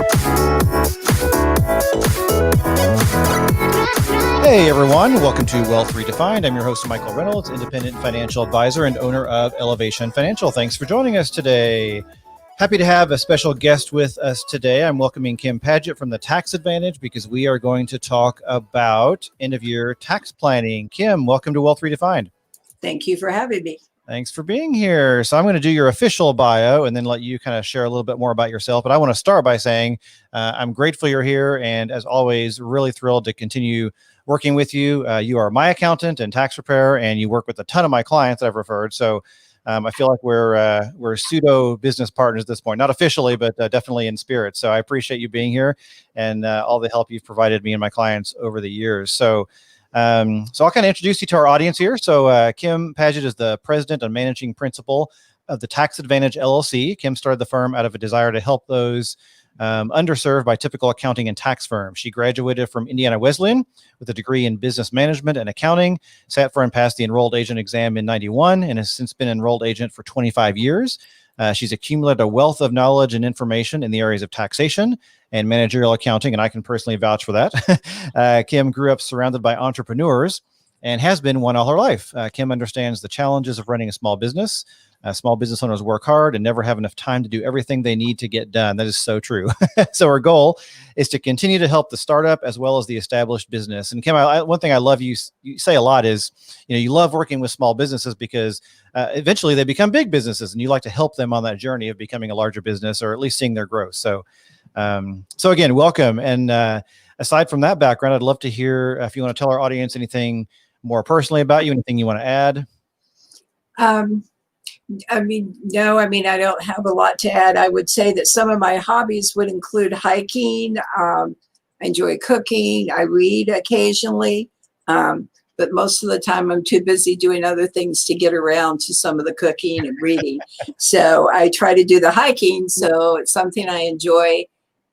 Hey everyone, welcome to Wealth Redefined. I'm your host, Michael Reynolds, independent financial advisor and owner of Elevation Financial. Thanks for joining us today. Happy to have a special guest with us today. I'm welcoming Kim Padgitt from the Tax Advantage because we are going to talk about end-of-year tax planning. Kim, welcome to Wealth Redefined. Thank you for having me. Thanks for being here. So I'm going to do your official bio and then let you kind of share a little bit more about yourself. But I want to start by saying I'm grateful you're here. And as always, really thrilled to continue working with you. You are my accountant and tax preparer, and you work with a ton of my clients that I've referred. So I feel like we're pseudo business partners at this point, not officially, but definitely in spirit. So I appreciate you being here and all the help you've provided me and my clients over the years. So I'll kind of introduce you to our audience here. So Kim Padgitt is the president and managing principal of the Tax Advantage LLC. Kim started the firm out of a desire to help those underserved by typical accounting and tax firms. She graduated from Indiana Wesleyan with a degree in business management and accounting, sat for and passed the enrolled agent exam in 91, and has since been enrolled agent for 25 years. She's accumulated a wealth of knowledge and information in the areas of taxation and managerial accounting, and I can personally vouch for that. Kim grew up surrounded by entrepreneurs and has been one all her life. Kim understands the challenges of running a small business. Small business owners work hard and never have enough time to do everything they need to get done. That is so true. So our goal is to continue to help the startup as well as the established business. And Kim, one thing I love you say a lot is, you love working with small businesses because eventually they become big businesses, and you like to help them on that journey of becoming a larger business or at least seeing their growth. So again, welcome. And aside from that background, I'd love to hear if you want to tell our audience anything more personally about you, anything you want to add. No, I don't have a lot to add. I would say that some of my hobbies would include hiking. I enjoy cooking. I read occasionally. But most of the time I'm too busy doing other things to get around to some of the cooking and reading. So I try to do the hiking. So it's something I enjoy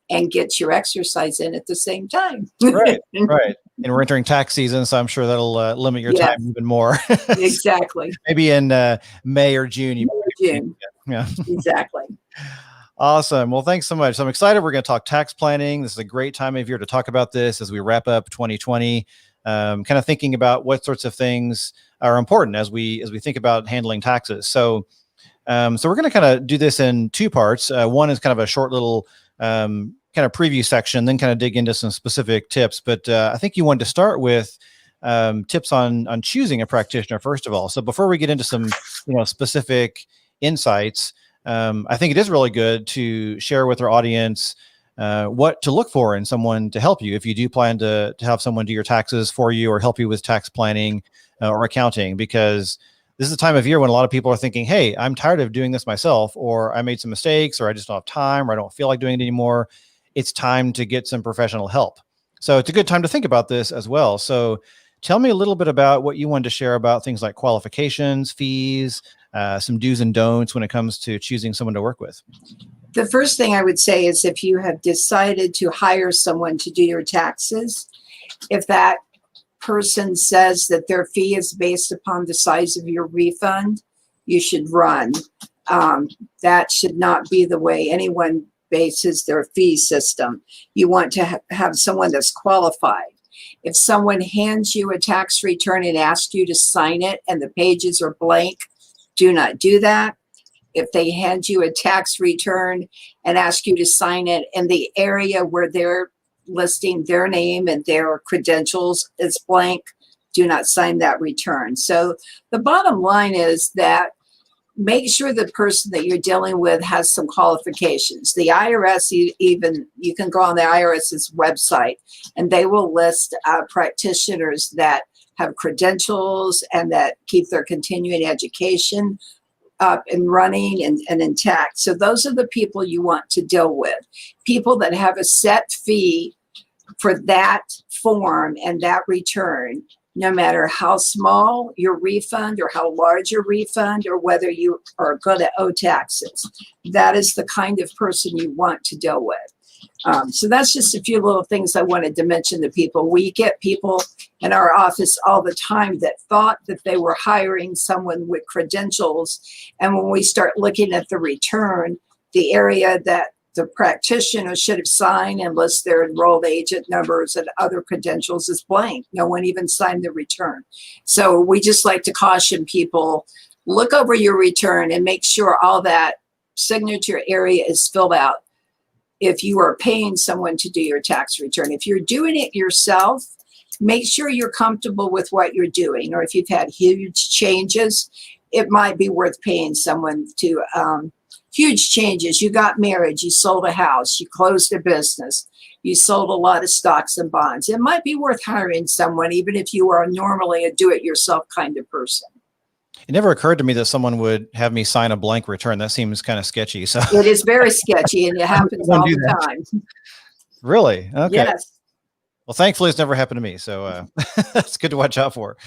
and get your exercise in at the same time. Right. And we're entering tax season, so I'm sure that'll limit your time even more. Exactly. Maybe in May or June. Yeah, exactly. Awesome. Well, thanks so much. So I'm excited. We're going to talk tax planning. This is a great time of year to talk about this as we wrap up 2020. Kind of thinking about what sorts of things are important as we think about handling taxes. So we're going to kind of do this in two parts. One is kind of a short little kind of preview section, then kind of dig into some specific tips. But I think you wanted to start with tips on choosing a practitioner, first of all. So before we get into some specific insights, I think it is really good to share with our audience what to look for in someone to help you if you do plan to have someone do your taxes for you or help you with tax planning or accounting, because this is a time of year when a lot of people are thinking, hey, I'm tired of doing this myself, or I made some mistakes, or I just don't have time, or I don't feel like doing it anymore. It's time to get some professional help. So it's a good time to think about this as well. So tell me a little bit about what you wanted to share about things like qualifications, fees, some do's and don'ts when it comes to choosing someone to work with. The first thing I would say is if you have decided to hire someone to do your taxes, if that person says that their fee is based upon the size of your refund, you should run. That should not be the way anyone bases their fee system. You want to have someone that's qualified. If someone hands you a tax return and asks you to sign it and the pages are blank, do not do that. If they hand you a tax return and ask you to sign it and the area where they're listing their name and their credentials is blank, do not sign that return. So the bottom line is that make sure the person that you're dealing with has some qualifications. The IRS, you can go on the IRS's website and they will list practitioners that have credentials and that keep their continuing education up and running and intact. So those are the people you want to deal with. People that have a set fee for that form and that return, no matter how small your refund or how large your refund or whether you are going to owe taxes. That is the kind of person you want to deal with. So that's just a few little things I wanted to mention to people. We get people in our office all the time that thought that they were hiring someone with credentials. And when we start looking at the return, the area that the practitioner should have signed and list their enrolled agent numbers and other credentials as blank. No one even signed the return. So we just like to caution people, look over your return and make sure all that signature area is filled out if you are paying someone to do your tax return. If you're doing it yourself, make sure you're comfortable with what you're doing. Or if you've had huge changes, it might be worth paying someone to huge changes. You got married, you sold a house, you closed a business, you sold a lot of stocks and bonds. It might be worth hiring someone, even if you are normally a do-it-yourself kind of person. It never occurred to me that someone would have me sign a blank return. That seems kind of sketchy. So it is very sketchy, and it happens all the time. Really? Okay. Yes. Well, thankfully, it's never happened to me. So that's good to watch out for.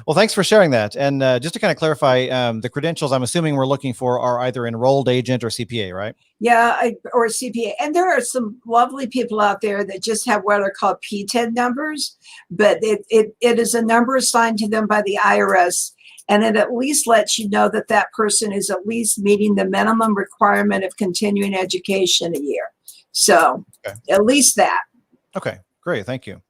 Well, thanks for sharing that. And just to kind of clarify, the credentials I'm assuming we're looking for are either enrolled agent or CPA, right? Yeah, or CPA. And there are some lovely people out there that just have what are called P10 numbers, but it is a number assigned to them by the IRS. And it at least lets you know that that person is at least meeting the minimum requirement of continuing education a year. So at least that. Okay, great. Thank you.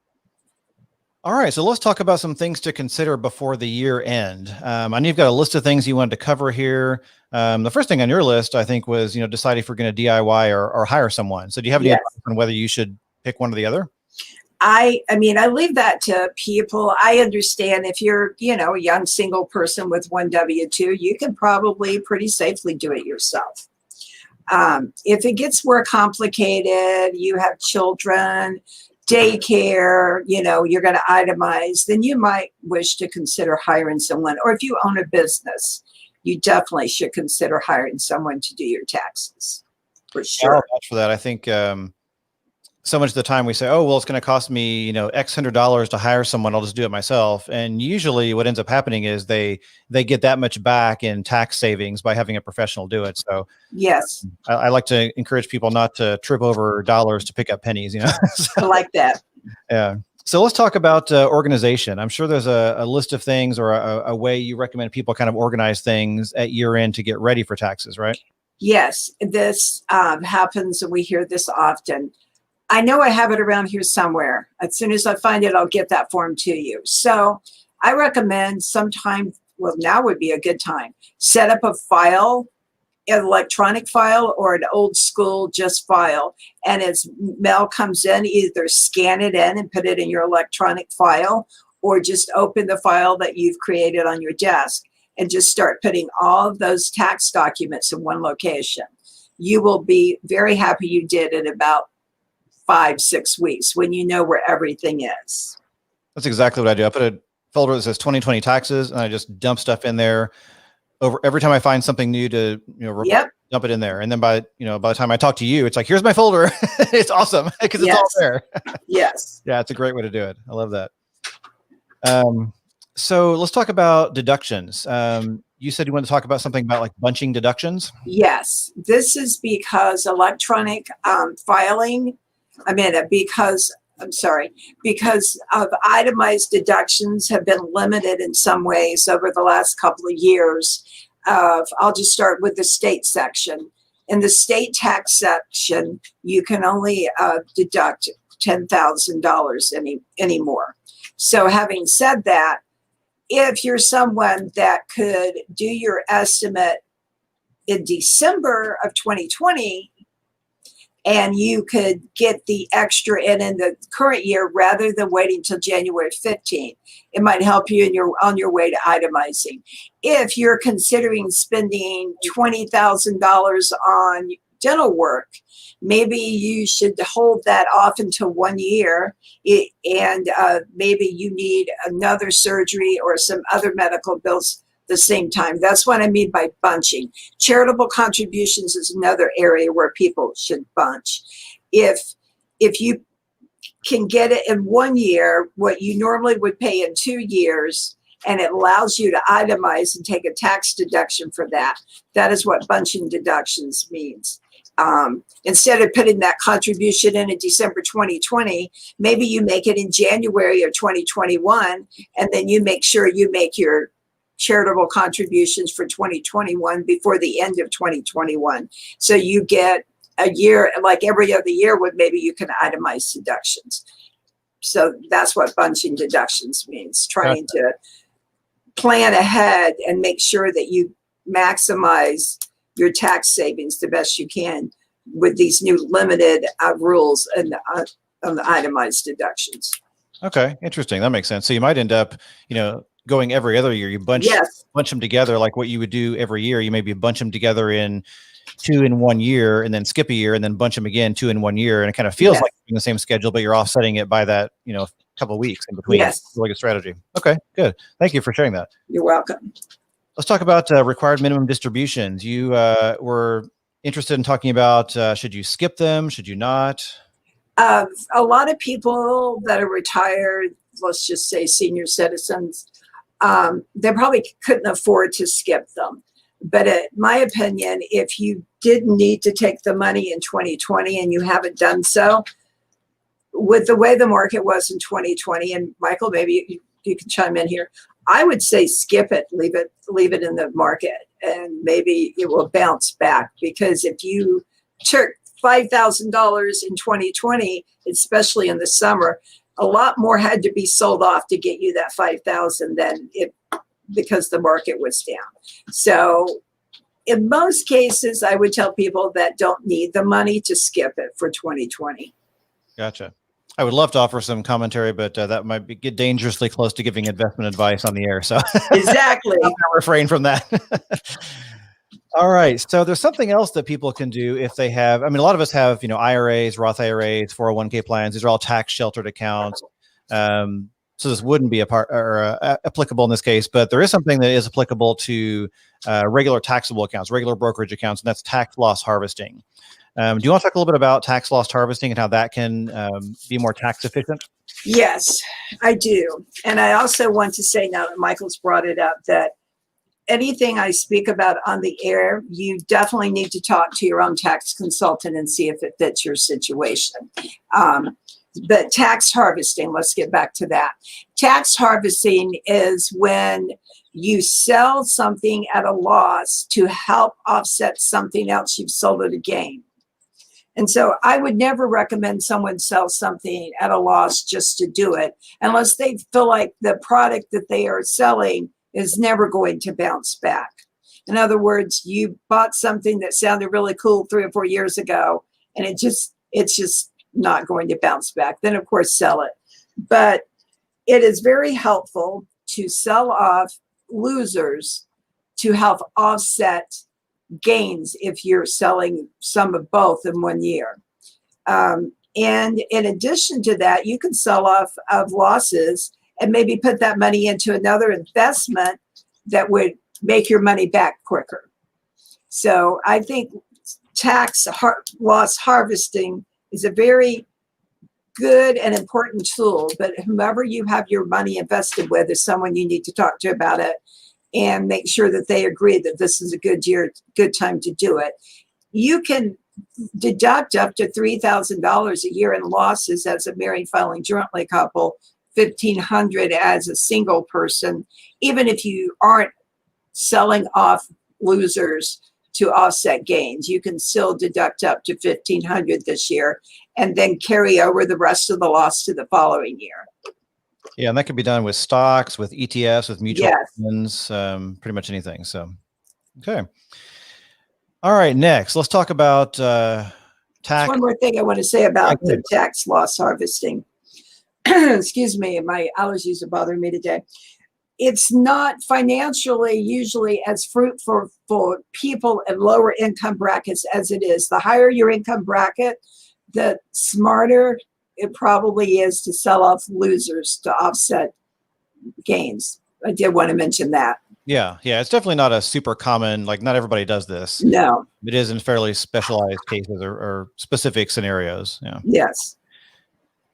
All right, so let's talk about some things to consider before the year end. I know you've got a list of things you wanted to cover here. The first thing on your list, I think, was decide if we're going to DIY or hire someone. So do you have any advice on whether you should pick one or the other? I mean, I leave that to people. I understand if you're, a young single person with one W-2, you can probably pretty safely do it yourself. If it gets more complicated, you have children, daycare, you're going to itemize, then you might wish to consider hiring someone. Or if you own a business, you definitely should consider hiring someone to do your taxes, for sure. I'll vouch for that. I think so much of the time we say, oh, well, it's going to cost me, X $100 to hire someone. I'll just do it myself. And usually what ends up happening is they get that much back in tax savings by having a professional do it. So yes, I like to encourage people not to trip over dollars to pick up pennies, So, I like that. Yeah. So let's talk about organization. I'm sure there's a list of things or a way you recommend people kind of organize things at year end to get ready for taxes, right? Yes, this happens, and we hear this often. I know I have it around here somewhere. As soon as I find it, I'll get that form to you. So I recommend sometime, well, now would be a good time, set up a file, an electronic file or an old school just file. And as mail comes in, either scan it in and put it in your electronic file, or just open the file that you've created on your desk and just start putting all of those tax documents in one location. You will be very happy you did in about 5-6 weeks when you know where everything is. That's exactly what I do. I put a folder that says 2020 taxes, and I just dump stuff in there. Over every time I find something new to dump it in there, and then by the time I talk to you, it's like, here's my folder. It's awesome because it's all there. Yes. Yeah, it's a great way to do it. I love that. So let's talk about deductions. You said you want to talk about something about like bunching deductions. Yes, this is because electronic filing. Because of itemized deductions have been limited in some ways over the last couple of years. I'll just start with the state section. In the state tax section, you can only deduct $10,000 anymore. So having said that, if you're someone that could do your estimate in December of 2020, and you could get the extra in the current year rather than waiting till January 15th. It might help you on your way to itemizing. If you're considering spending $20,000 on dental work, maybe you should hold that off until 1 year, and maybe you need another surgery or some other medical bills the same time. That's what I mean by bunching. Charitable contributions is another area where people should bunch. If you can get it in 1 year, what you normally would pay in 2 years, and it allows you to itemize and take a tax deduction for that, that is what bunching deductions means. Instead of putting that contribution in December 2020, maybe you make it in January of 2021, and then you make sure you make your charitable contributions for 2021 before the end of 2021. So you get a year, like every other year, would maybe you can itemize deductions. So that's what bunching deductions means, trying to plan ahead and make sure that you maximize your tax savings the best you can with these new limited rules and on the itemized deductions. Okay, interesting. That makes sense. So you might end up, going every other year. You bunch them together, like what you would do every year. You maybe bunch them together in 2 in 1 year, and then skip a year, and then bunch them again 2 in 1 year, and it kind of feels like you're in the same schedule, but you're offsetting it by that, couple of weeks in between. Yes, really good strategy. Okay, good. Thank you for sharing that. You're welcome. Let's talk about required minimum distributions. You were interested in talking about should you skip them? Should you not? A lot of people that are retired, let's just say senior citizens, they probably couldn't afford to skip them. But in my opinion, if you didn't need to take the money in 2020 and you haven't done so, with the way the market was in 2020, and Michael, maybe you can chime in here, I would say skip it, leave it in the market, and maybe it will bounce back. Because if you took $5,000 in 2020, especially in the summer, a lot more had to be sold off to get you that $5,000 than because the market was down. So in most cases, I would tell people that don't need the money to skip it for 2020. Gotcha. I would love to offer some commentary, but that might get dangerously close to giving investment advice on the air. So exactly, I'm gonna refrain from that. All right. So there's something else that people can do if they have. I mean, a lot of us have, IRAs, Roth IRAs, 401k plans. These are all tax sheltered accounts. So this wouldn't be applicable in this case, but there is something that is applicable to regular taxable accounts, regular brokerage accounts, and that's tax loss harvesting. Do you want to talk a little bit about tax loss harvesting and how that can be more tax efficient? Yes, I do. And I also want to say, now that Michael's brought it up, that anything I speak about on the air, you definitely need to talk to your own tax consultant and see if it fits your situation. But tax harvesting, let's get back to that. Tax harvesting is when you sell something at a loss to help offset something else you've sold at a gain. And so I would never recommend someone sell something at a loss just to do it, unless they feel like the product that they are selling is never going to bounce back. In other words, you bought something that sounded really cool 3 or 4 years ago, and it's just not going to bounce back. Then of course, sell it. But it is very helpful to sell off losers to help offset gains if you're selling some of both in 1 year. And in addition to that, you can sell off of losses and maybe put that money into another investment that would make your money back quicker. So I think tax loss harvesting is a very good and important tool, but whomever you have your money invested with is someone you need to talk to about it and make sure that they agree that this is a good time to do it. You can deduct up to $3,000 a year in losses as a married filing jointly couple, $1,500 as a single person, even if you aren't selling off losers to offset gains. You can still deduct up to $1,500 this year and then carry over the rest of the loss to the following year. Yeah, and that can be done with stocks, with ETFs, with mutual funds, pretty much anything. So, okay. All right, next, let's talk about tax. One more thing I want to say about the tax loss harvesting. Excuse me, my allergies are bothering me today. It's not financially usually as fruitful for people in lower income brackets as it is. The higher your income bracket, the smarter it probably is to sell off losers to offset gains. I did want to mention that. Yeah. It's definitely not a super common, like not everybody does this. No. It is in fairly specialized cases or specific scenarios. Yeah. Yes.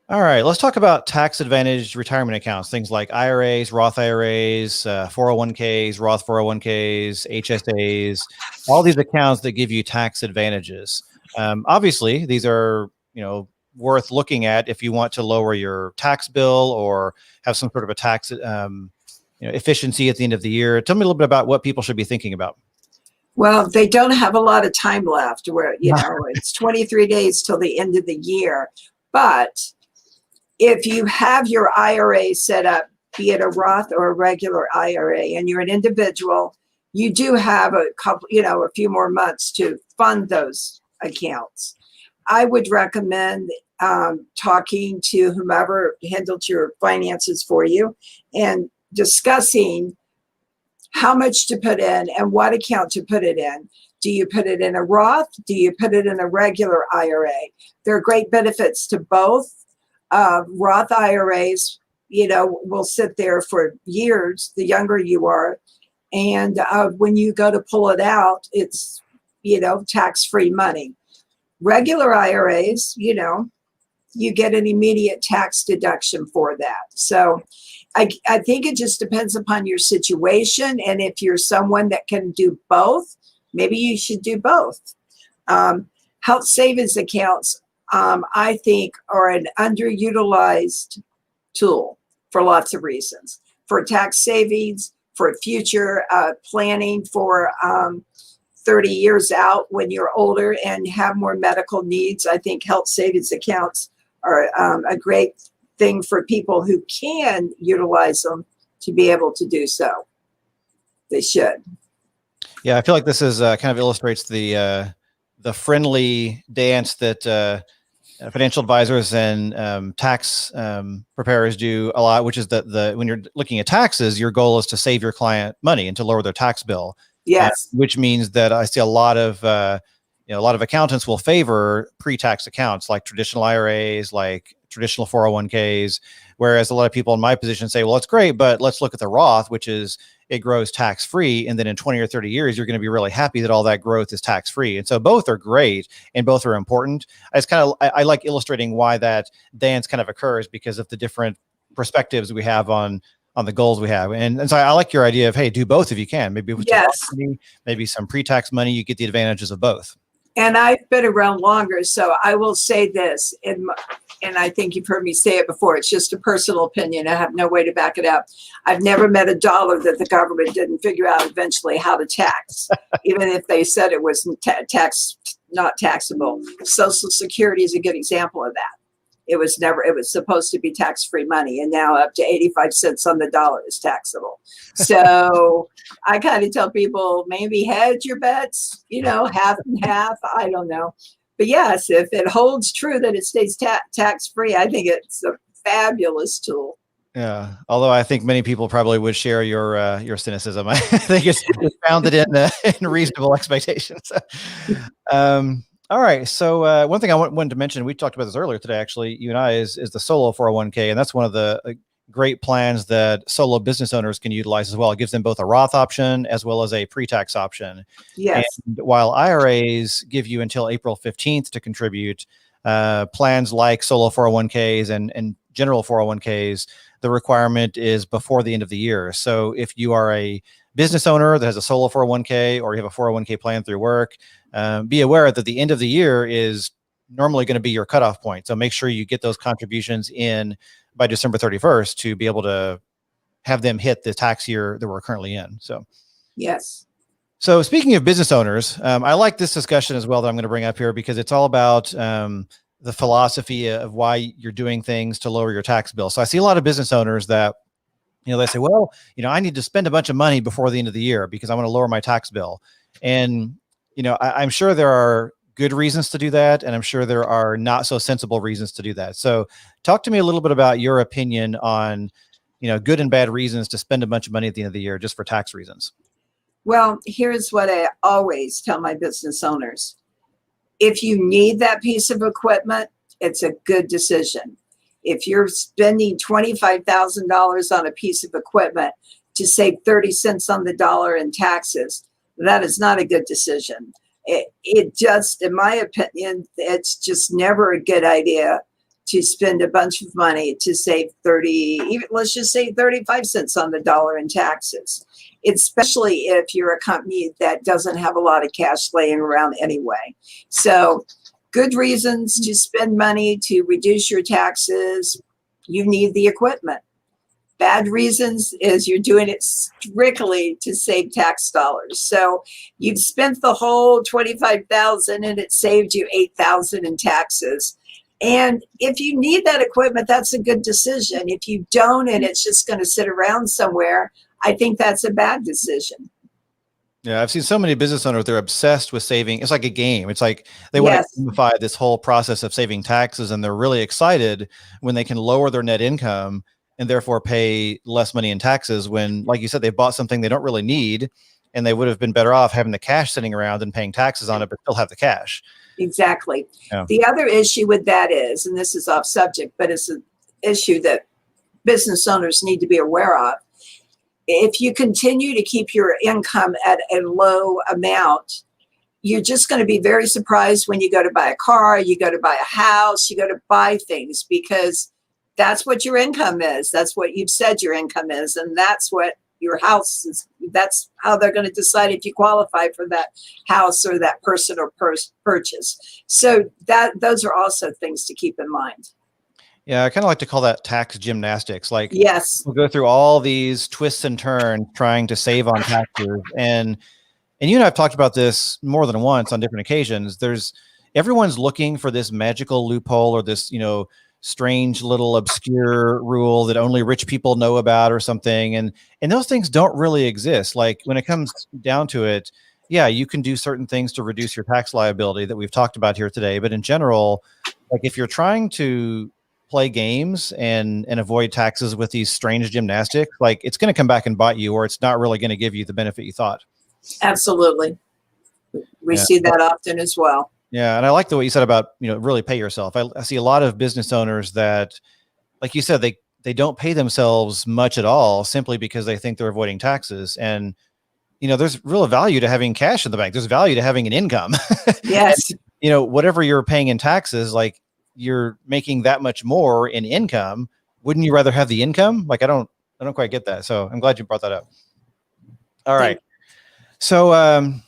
All right, let's talk about tax advantage retirement accounts, things like IRAs, Roth IRAs, 401ks, Roth 401ks, HSAs, all these accounts that give you tax advantages. Obviously, these are, worth looking at if you want to lower your tax bill or have some sort of a tax efficiency at the end of the year. Tell me a little bit about what people should be thinking about. Well, they don't have a lot of time left where, it's 23 days till the end of the year. But if you have your IRA set up, be it a Roth or a regular IRA, and you're an individual, you do have a couple, a few more months to fund those accounts. I would recommend talking to whomever handled your finances for you and discussing how much to put in and what account to put it in. Do you put it in a Roth? Do you put it in a regular IRA? There are great benefits to both. Roth IRAs, will sit there for years, the younger you are. And when you go to pull it out, it's, tax-free money. Regular IRAs, you get an immediate tax deduction for that. So I think it just depends upon your situation. And if you're someone that can do both, maybe you should do both. Health savings accounts, I think, are an underutilized tool for lots of reasons. For tax savings, for future planning for 30 years out when you're older and have more medical needs. I think health savings accounts are a great thing for people who can utilize them to be able to do so. They should. Yeah, I feel like this is kind of illustrates the friendly dance that financial advisors and tax preparers do a lot, which is that when you're looking at taxes, your goal is to save your client money and to lower their tax bill. Yes. Which means that I see a lot of accountants will favor pre-tax accounts like traditional IRAs, like traditional 401ks, whereas a lot of people in my position say, well, it's great, but let's look at the Roth, which is it grows tax-free. And then in 20 or 30 years, you're going to be really happy that all that growth is tax-free. And so both are great and both are important. I like illustrating why that dance kind of occurs because of the different perspectives we have on the goals we have. And so I like your idea of, hey, do both if you can. Maybe with money, maybe some pre-tax money, you get the advantages of both. And I've been around longer, so I will say this, and I think you've heard me say it before, it's just a personal opinion. I have no way to back it up. I've never met a dollar that the government didn't figure out eventually how to tax, even if they said it was not taxable. Social Security is a good example of that. It was supposed to be tax-free money, and now up to 85 cents on the dollar is taxable. So I kind of tell people, maybe hedge your bets, half and half. I don't know. But yes, if it holds true that it stays tax-free, I think it's a fabulous tool. Yeah. Although I think many people probably would share your cynicism. I think it's founded in reasonable expectations. All right. So one thing I wanted to mention, we talked about this earlier today, actually, you and I, is the solo 401k. And that's one of the great plans that solo business owners can utilize as well. It gives them both a Roth option as well as a pre-tax option. Yes. And while IRAs give you until April 15th to contribute, plans like solo 401ks and general 401ks, the requirement is before the end of the year. So if you are a business owner that has a solo 401k or you have a 401k plan through work, be aware that the end of the year is normally going to be your cutoff point. So make sure you get those contributions in by December 31st to be able to have them hit the tax year that we're currently in. So, yes. So speaking of business owners, I like this discussion as well that I'm going to bring up here because it's all about the philosophy of why you're doing things to lower your tax bill. So I see a lot of business owners that, they say, well, I need to spend a bunch of money before the end of the year because I want to lower my tax bill. And, I'm sure there are good reasons to do that. And I'm sure there are not so sensible reasons to do that. So talk to me a little bit about your opinion on, good and bad reasons to spend a bunch of money at the end of the year just for tax reasons. Well, here's what I always tell my business owners. If you need that piece of equipment, it's a good decision. If you're spending $25,000 on a piece of equipment to save 30 cents on the dollar in taxes, that is not a good decision. It just, in my opinion, it's just never a good idea to spend a bunch of money to save let's just say 35 cents on the dollar in taxes, especially if you're a company that doesn't have a lot of cash laying around anyway. So good reasons to spend money to reduce your taxes. You need the equipment. Bad reasons is you're doing it strictly to save tax dollars. So you've spent the whole 25,000 and it saved you 8,000 in taxes. And if you need that equipment, that's a good decision. If you don't, and it's just going to sit around somewhere, I think that's a bad decision. Yeah, I've seen so many business owners, they're obsessed with saving. It's like a game. It's like they want Yes, to gamify this whole process of saving taxes, and they're really excited when they can lower their net income and therefore pay less money in taxes when, like you said, they bought something they don't really need, and they would have been better off having the cash sitting around and paying taxes on it, but still have the cash. exactly. Yeah. The other issue with that is, and this is off subject, but it's an issue that business owners need to be aware of. If you continue to keep your income at a low amount, you're just going to be very surprised when you go to buy a car, you go to buy a house, you go to buy things, because that's what your income is. That's what you've said your income is. And that's what your house is. That's how they're going to decide if you qualify for that house or that personal purchase. So those are also things to keep in mind. Yeah, I kind of like to call that tax gymnastics. Like, Yes. we'll go through all these twists and turns trying to save on taxes. And you and I have talked about this more than once on different occasions. Everyone's looking for this magical loophole or this, strange little obscure rule that only rich people know about or something. And those things don't really exist. Like, when it comes down to it, yeah, you can do certain things to reduce your tax liability that we've talked about here today. But in general, like, if you're trying to play games and avoid taxes with these strange gymnastics, like, it's going to come back and bite you, or it's not really going to give you the benefit you thought. Absolutely. We see that often as well. Yeah. And I like the way you said about, really pay yourself. I see a lot of business owners that, like you said, they don't pay themselves much at all simply because they think they're avoiding taxes. And, there's real value to having cash in the bank. There's value to having an income. Yes. And, whatever you're paying in taxes, like, you're making that much more in income. Wouldn't you rather have the income? Like, I don't quite get that. So I'm glad you brought that up. All right. So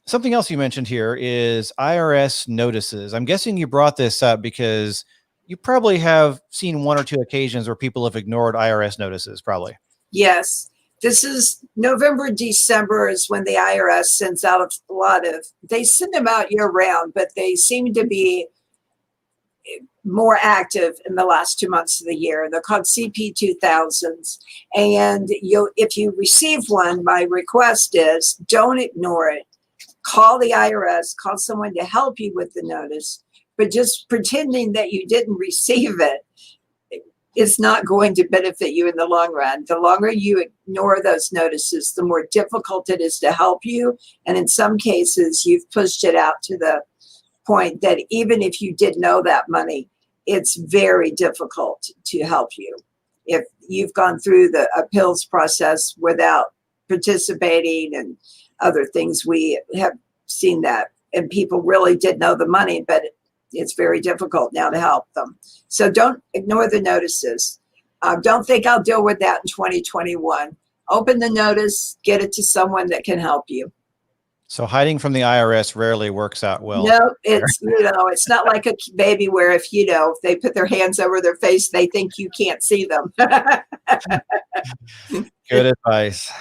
something else you mentioned here is IRS notices. I'm guessing you brought this up because you probably have seen one or two occasions where people have ignored IRS notices, probably. Yes. This is November, December is when the IRS sends out they send them out year round, but they seem to be more active in the last 2 months of the year. They're called CP 2000s. And if you receive one, my request is don't ignore it. Call the IRS, call someone to help you with the notice, but just pretending that you didn't receive it is not going to benefit you in the long run. The longer you ignore those notices, the more difficult it is to help you. And in some cases, you've pushed it out to the point that even if you did know that money, it's very difficult to help you. If you've gone through the appeals process without participating and other things, we have seen that. And people really did know the money, but it's very difficult now to help them. So don't ignore the notices. Don't think I'll deal with that in 2021. Open the notice, get it to someone that can help you. So hiding from the IRS rarely works out well. No, it's not like a baby where if they put their hands over their face, they think you can't see them. Good advice.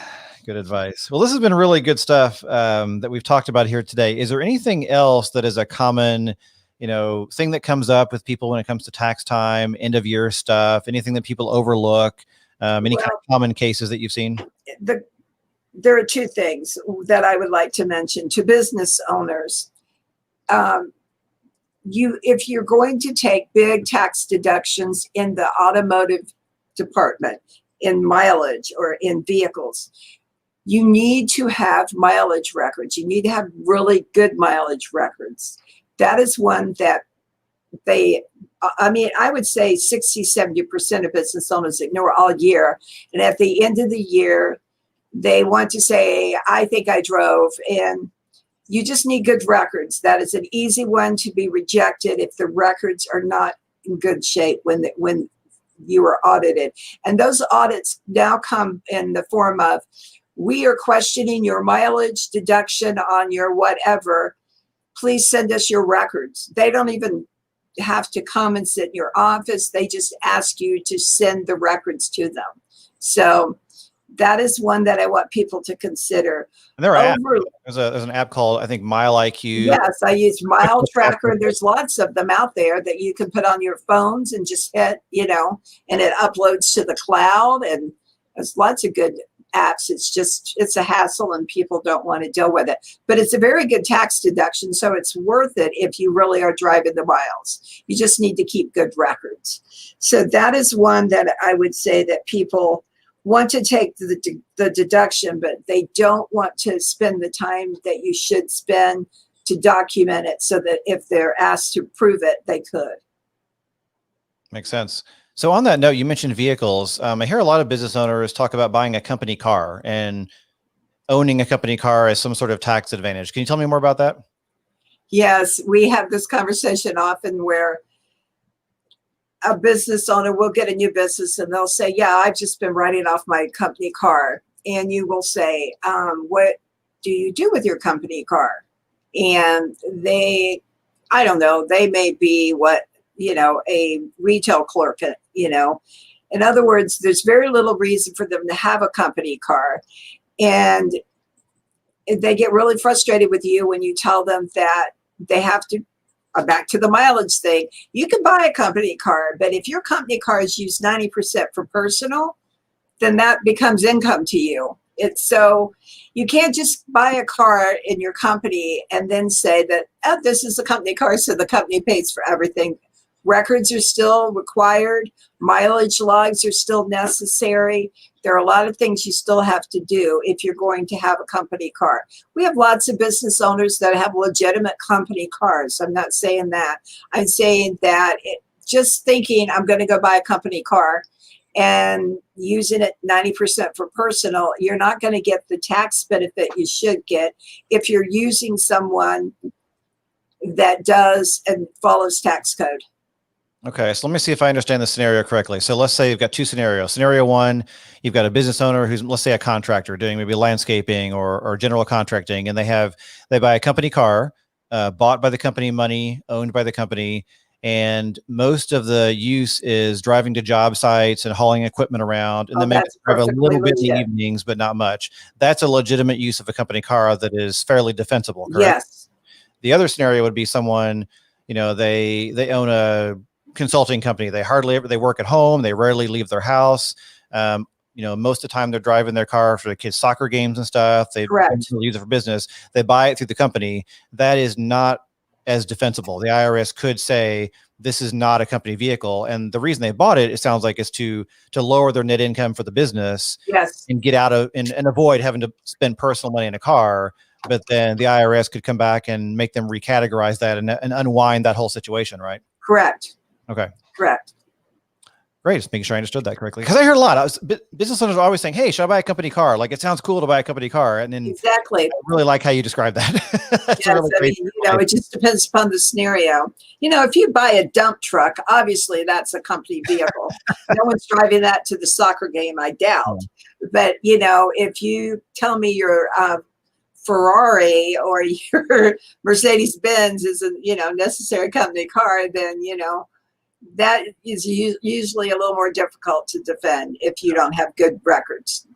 Good advice. Well, this has been really good stuff that we've talked about here today. Is there anything else that is a common, thing that comes up with people when it comes to tax time, end of year stuff, anything that people overlook, any kind of common cases that you've seen? There are two things that I would like to mention to business owners. If you're going to take big tax deductions in the automotive department, in mileage or in vehicles, you need to have mileage records. You need to have really good mileage records. That is one that I would say 60-70% of business owners ignore all year. And at the end of the year, they want to say, I think I drove, and you just need good records. That is an easy one to be rejected if the records are not in good shape when you are audited. And those audits now come in the form of, we are questioning your mileage deduction on your whatever. Please send us your records. They don't even have to come and sit in your office. They just ask you to send the records to them. So that is one that I want people to consider. And there are apps. Over, There's an app called, I think, Mile IQ. yes, I use Mile Tracker. There's lots of them out there that you can put on your phones and just hit, and it uploads to the cloud. And there's lots of good apps. It's a hassle and people don't want to deal with it. But it's a very good tax deduction. So it's worth it if you really are driving the miles. You just need to keep good records. So that is one that I would say that people want to take the deduction, but they don't want to spend the time that you should spend to document it so that if they're asked to prove it, they could. Makes sense. So on that note, you mentioned vehicles. I hear a lot of business owners talk about buying a company car and owning a company car as some sort of tax advantage. Can you tell me more about that? Yes, we have this conversation often where a business owner will get a new business and they'll say, yeah, I've just been writing off my company car. And you will say, what do you do with your company car? And I don't know, they may be a retail clerk, In other words, there's very little reason for them to have a company car. And they get really frustrated with you when you tell them that they have to, back to the mileage thing, you can buy a company car, but if your company car is used 90% for personal, then that becomes income to you. So you can't just buy a car in your company and then say that, oh, this is a company car, so the company pays for everything. Records are still required. Mileage logs are still necessary. There are a lot of things you still have to do if you're going to have a company car. We have lots of business owners that have legitimate company cars. I'm not saying that. I'm saying that just thinking I'm going to go buy a company car and using it 90% for personal, you're not going to get the tax benefit you should get if you're using someone that does and follows tax code. Okay, so let me see if I understand the scenario correctly. So let's say you've got two scenarios. Scenario one, you've got a business owner who's, let's say, a contractor doing maybe landscaping or general contracting, and they buy a company car, bought by the company money, owned by the company, and most of the use is driving to job sites and hauling equipment around, and then maybe drive a little bit in the evenings, but not much. That's a legitimate use of a company car that is fairly defensible, correct? Yes. The other scenario would be someone, they own a consulting company. They work at home. They rarely leave their house. Most of the time they're driving their car for the kids' soccer games and stuff. They use it for business. They buy it through the company. That is not as defensible. The IRS could say this is not a company vehicle, and the reason they bought it sounds like, is to lower their net income for the business. Yes. And get out of and avoid having to spend personal money in a car. But then the IRS could come back and make them recategorize that and unwind that whole situation, right? Correct. Okay. Correct. Great. Just making sure I understood that correctly. Because I heard a lot. Business owners are always saying, hey, should I buy a company car? Like, it sounds cool to buy a company car. And then exactly. I really like how you describe that. That's yes, really great. it just depends upon the scenario. If you buy a dump truck, obviously that's a company vehicle. No one's driving that to the soccer game, I doubt. But, if you tell me your Ferrari or your Mercedes Benz is a necessary company car, then that is usually a little more difficult to defend if you don't have good records.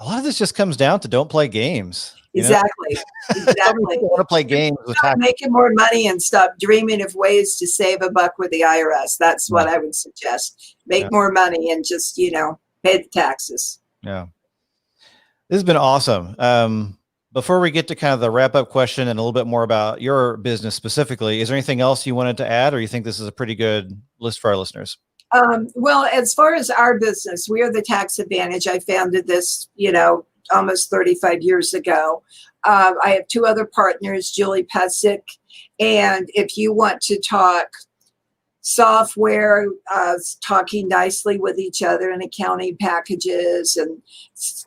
A lot of this just comes down to don't play games. Exactly. Exactly. Want to play games with stop making more money and stop dreaming of ways to save a buck with the IRS. That's what I would suggest. Make more money and just pay the taxes. Yeah, this has been awesome. Before we get to kind of the wrap up question and a little bit more about your business specifically, is there anything else you wanted to add, or you think this is a pretty good list for our listeners? Well, as far as our business, we are the Tax Advantage. I founded this, almost 35 years ago. I have two other partners, Kim Padgitt. And if you want to talk software, talking nicely with each other and accounting packages, and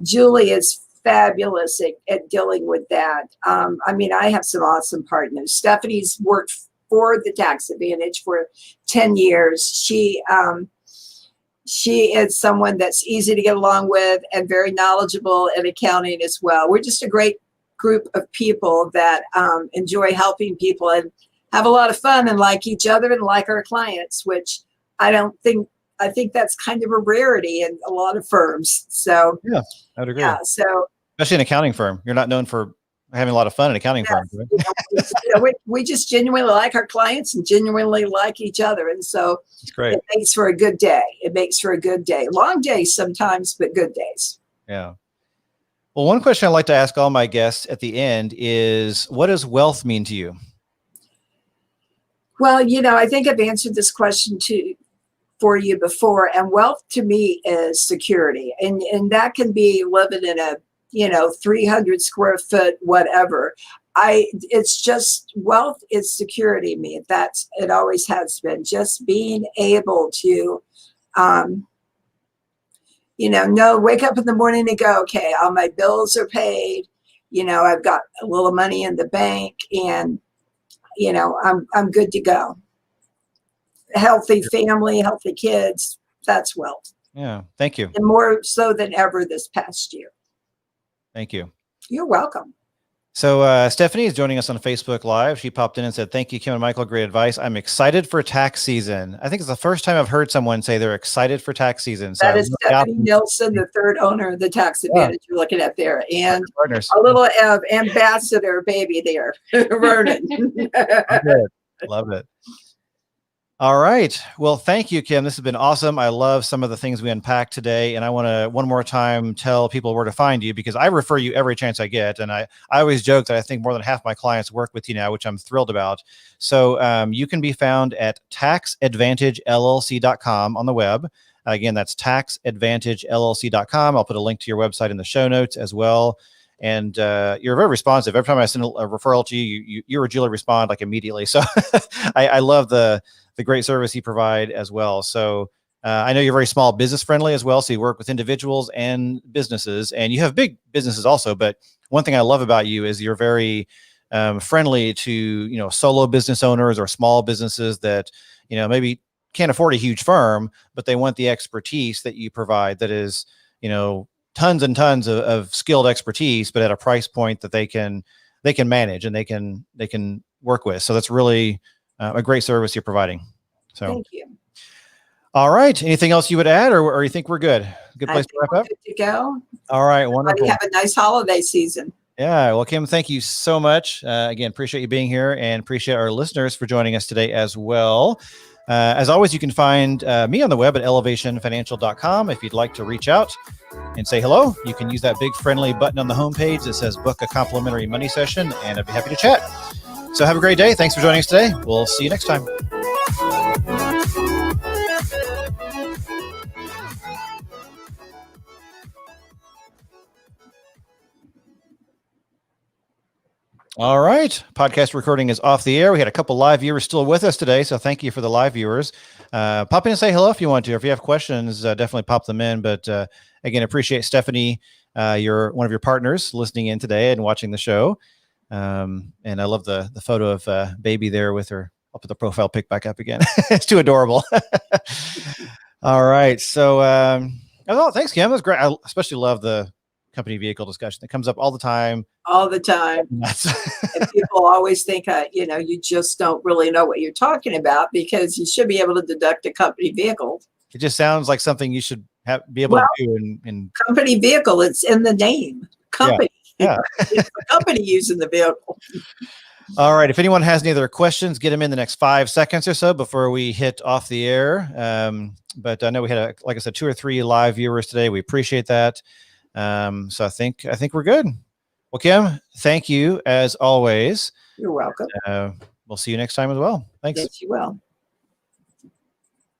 Julie is fabulous at dealing with that. I have some awesome partners. Stephanie's worked for the Tax Advantage for 10 years. She is someone that's easy to get along with and very knowledgeable in accounting as well. We're just a great group of people that enjoy helping people and have a lot of fun and like each other and like our clients, which I I think that's kind of a rarity in a lot of firms. So Yeah, I would agree. yeah, so Especially an accounting firm. You're not known for having a lot of fun in accounting firms. Right? we just genuinely like our clients and genuinely like each other. And so It's great. it makes for a good day. It makes for a good day. Long days sometimes, but good days. Yeah. Well, one question I like to ask all my guests at the end is, what does wealth mean to you? Well, I think I've answered this question for you before. And wealth to me is security. And that can be living in a 300 square foot, whatever. It's just wealth is security to me. It always has been, just being able to, wake up in the morning and go, okay, all my bills are paid. I've got a little money in the bank and, I'm good to go. Healthy family, healthy kids. That's wealth. Yeah. Thank you. And more so than ever this past year. Thank you. You're welcome. So Stephanie is joining us on Facebook Live. She popped in and said, thank you, Kim and Michael. Great advice. I'm excited for tax season. I think it's the first time I've heard someone say they're excited for tax season. So that is Stephanie Nilsson, the third owner of the Tax Advantage you're looking at there. And a little ambassador baby there, Vernon. Love it. All right. Well, thank you, Kim. This has been awesome. I love some of the things we unpacked today. And I want to one more time tell people where to find you, because I refer you every chance I get. And I always joke that I think more than half my clients work with you now, which I'm thrilled about. So you can be found at taxadvantagellc.com on the web. Again, that's taxadvantagellc.com. I'll put a link to your website in the show notes as well. And you're very responsive. Every time I send a referral to you, you or Julie respond like immediately. So I love the great service you provide as well. So I know you're very small business friendly as well. So you work with individuals and businesses, and you have big businesses also. But one thing I love about you is you're very friendly to, solo business owners or small businesses that, maybe can't afford a huge firm, but they want the expertise that you provide that is, tons and tons of skilled expertise, but at a price point that they can manage and they can work with. So that's really a great service you're providing. So thank you. All right. Anything else you would add, or you think we're good? Good place to wrap up. Good to go. All right. Wonderful. Have a nice holiday season. Yeah. Well, Kim, thank you so much. Again, appreciate you being here, and appreciate our listeners for joining us today as well. As always, you can find me on the web at elevationfinancial.com. If you'd like to reach out and say hello, you can use that big friendly button on the homepage that says book a complimentary money session, and I'd be happy to chat. So have a great day. Thanks for joining us today. We'll see you next time. All right. Podcast recording is off the air. We had a couple live viewers still with us today, so thank you for the live viewers. Pop in and say hello if you want to. If you have questions, definitely pop them in. But again, appreciate Stephanie, you're one of your partners listening in today and watching the show. And I love the photo of baby there with her. I'll put the profile pic back up again. It's too adorable. All right. So thanks, Kim. That was great. I especially love the company vehicle discussion that comes up all the time. All the time. And people always think, you just don't really know what you're talking about, because you should be able to deduct a company vehicle. It just sounds like something you should be able to do. In company vehicle, it's in the name. Company. Yeah. It's the company using the vehicle. All right. If anyone has any other questions, get them in the next 5 seconds or so before we hit off the air. But I know we had, like I said, 2 or 3 live viewers today. We appreciate that. So I think we're good. Well, Kim, thank you as always. You're welcome. We'll see you next time as well. Thanks. Yes, you will.